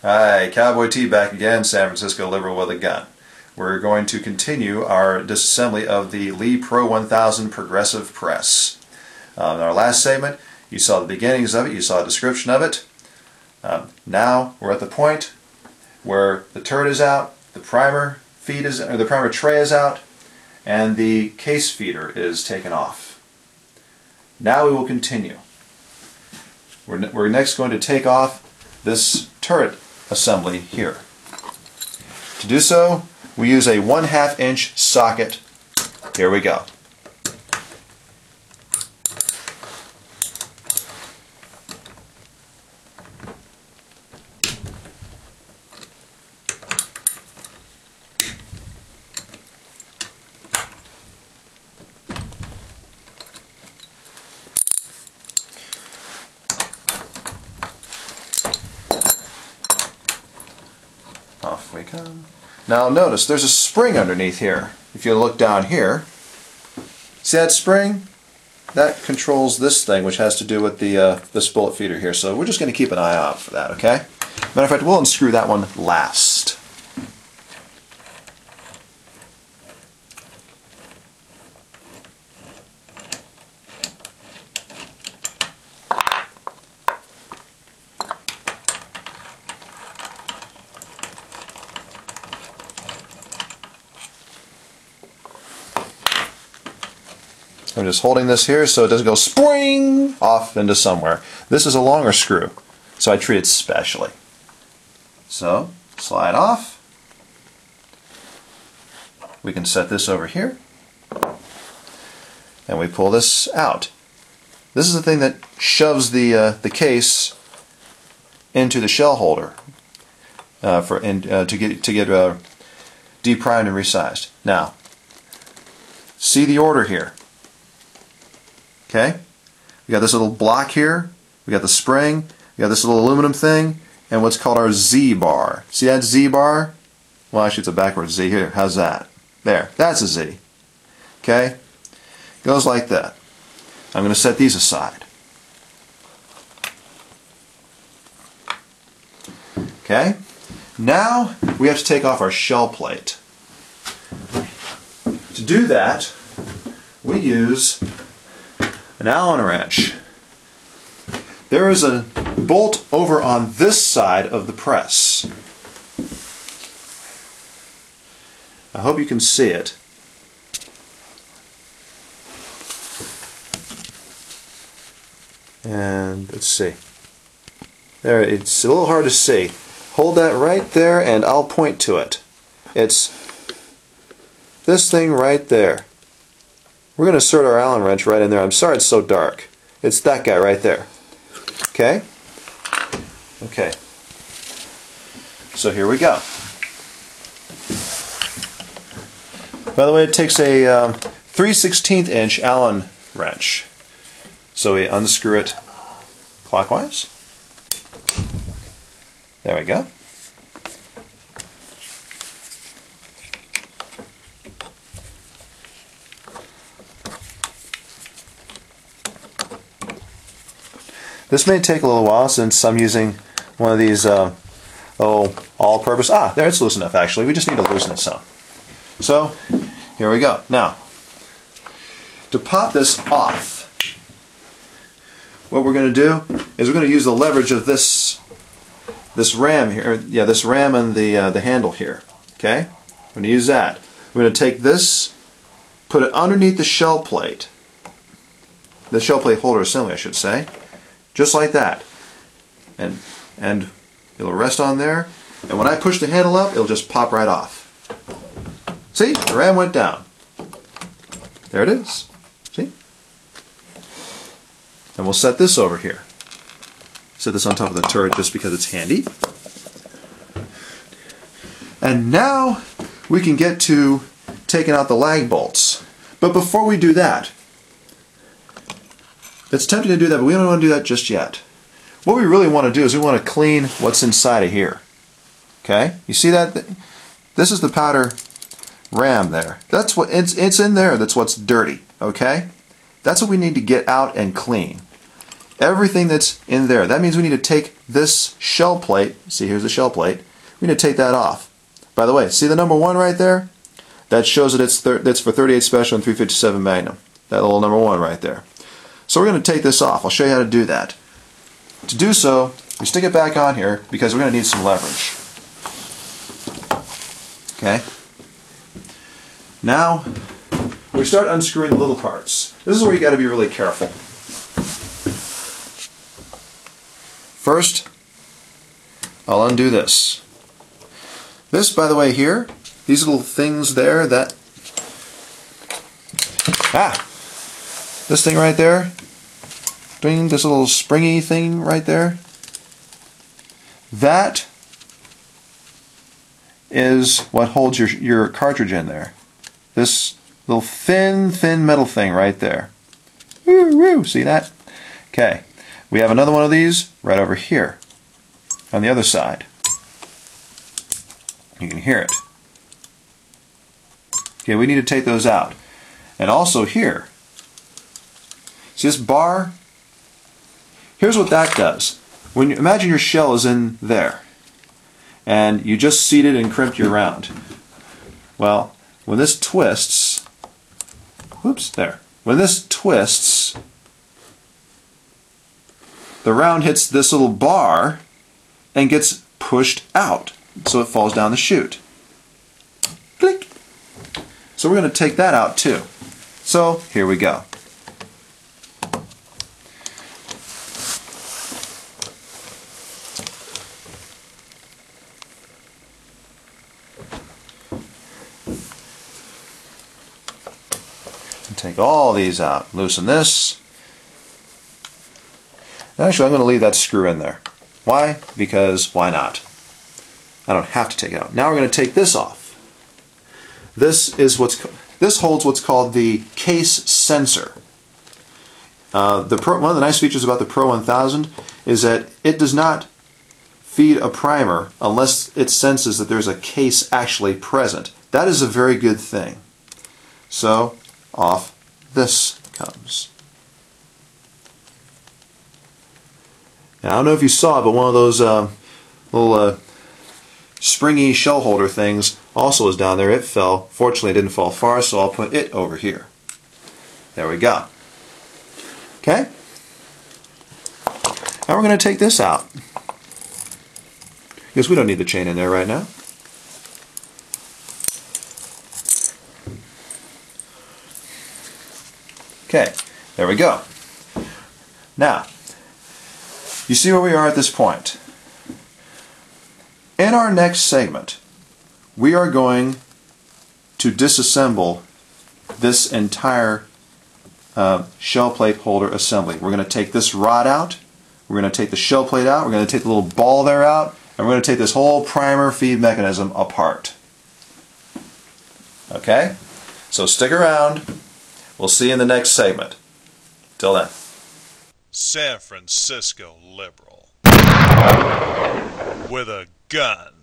Hi, Cowboy T back again, San Francisco Liberal with a gun. We're going to continue our disassembly of the Lee Pro 1000 Progressive Press. In our last segment, you saw the beginnings of it, you saw a description of it. Now we're at the point where the turret is out, the primer tray is out, and the case feeder is taken off. Now we will continue. We're next going to take off this turret assembly here. To do so, we use a 1/2 inch socket. Here we go. Off we come. Now notice there's a spring underneath here. If you look down here, see that spring? That controls this thing, which has to do with this bullet feeder here. So we're just going to keep an eye out for that, okay? Matter of fact, we'll unscrew that one last. I'm just holding this here so it doesn't go spring off into somewhere. This is a longer screw, so I treat it specially. So, slide off. We can set this over here. And we pull this out. This is the thing that shoves the case into the shell holder to get deprimed and resized. Now, see the order here. Okay, we got this little block here, we got the spring, we got this little aluminum thing, and what's called our Z-bar. See that Z-bar? Well, actually it's a backwards Z here. How's that? There, that's a Z. Okay, goes like that. I'm going to set these aside. Okay, now we have to take off our shell plate. To do that, we use an Allen wrench. There is a bolt over on this side of the press. I hope you can see it. And let's see. There, it's a little hard to see. Hold that right there and I'll point to it. It's this thing right there. We're going to insert our Allen wrench right in there. I'm sorry it's so dark. It's that guy right there. Okay? Okay. So here we go. By the way, it takes a 3/16 inch Allen wrench. So we unscrew it clockwise. There we go. This may take a little while since I'm using one of these all-purpose. There, it's loose enough actually. We just need to loosen it some. So, here we go. Now, to pop this off, what we're going to do is we're going to use the leverage of this ram here. Yeah, this ram and the handle here. Okay, we're going to use that. We're going to take this, put it underneath the shell plate holder assembly, I should say. Just like that, and it'll rest on there, and when I push the handle up, it'll just pop right off. See, the ram went down. There it is. See? And we'll set this over here. Set this on top of the turret just because it's handy. And now we can get to taking out the lag bolts. But before we do that, it's tempting to do that, but we don't want to do that just yet. What we really want to do is we want to clean what's inside of here. Okay? You see that? This is the powder ram there. That's what it's in there. That's what's dirty. Okay? That's what we need to get out and clean. everything that's in there. That means we need to take this shell plate. See, here's the shell plate. We need to take that off. By the way, see the number 1 right there? That shows that that's for 38 Special and 357 Magnum. That little number 1 right there. So we're going to take this off. I'll show you how to do that. To do so, we stick it back on here because we're going to need some leverage. Okay? Now, we start unscrewing the little parts. This is where you got to be really careful. First, I'll undo this. This, by the way, here, these little things there, this thing right there, doing this little springy thing right there, that is what holds your cartridge in there. This little thin metal thing right there. Woo, woo, see that? Okay, we have another one of these right over here on the other side. You can hear it. Okay, we need to take those out. And also here, see this bar? Here's what that does. When you imagine your shell is in there, and you just seated and crimped your round. Well, when this twists, whoops, there. When this twists, the round hits this little bar and gets pushed out. So it falls down the chute. Click. So we're going to take that out too. So here we go. Take all these out. Loosen this. Actually, I'm going to leave that screw in there. Why? Because why not? I don't have to take it out. Now we're going to take this off. This holds what's called the case sensor. One of the nice features about the Pro 1000 is that it does not feed a primer unless it senses that there's a case actually present. That is a very good thing. So off this comes. Now, I don't know if you saw it, but one of those little springy shell holder things also is down there. It fell. Fortunately, it didn't fall far, so I'll put it over here. There we go. Okay? Now we're going to take this out, because we don't need the chain in there right now. Okay, there we go. Now, you see where we are at this point. In our next segment, we are going to disassemble this entire shell plate holder assembly. We're going to take this rod out, we're going to take the shell plate out, we're going to take the little ball there out, and we're going to take this whole primer feed mechanism apart. Okay? So stick around. We'll see you in the next segment. Till then. San Francisco liberal with a gun.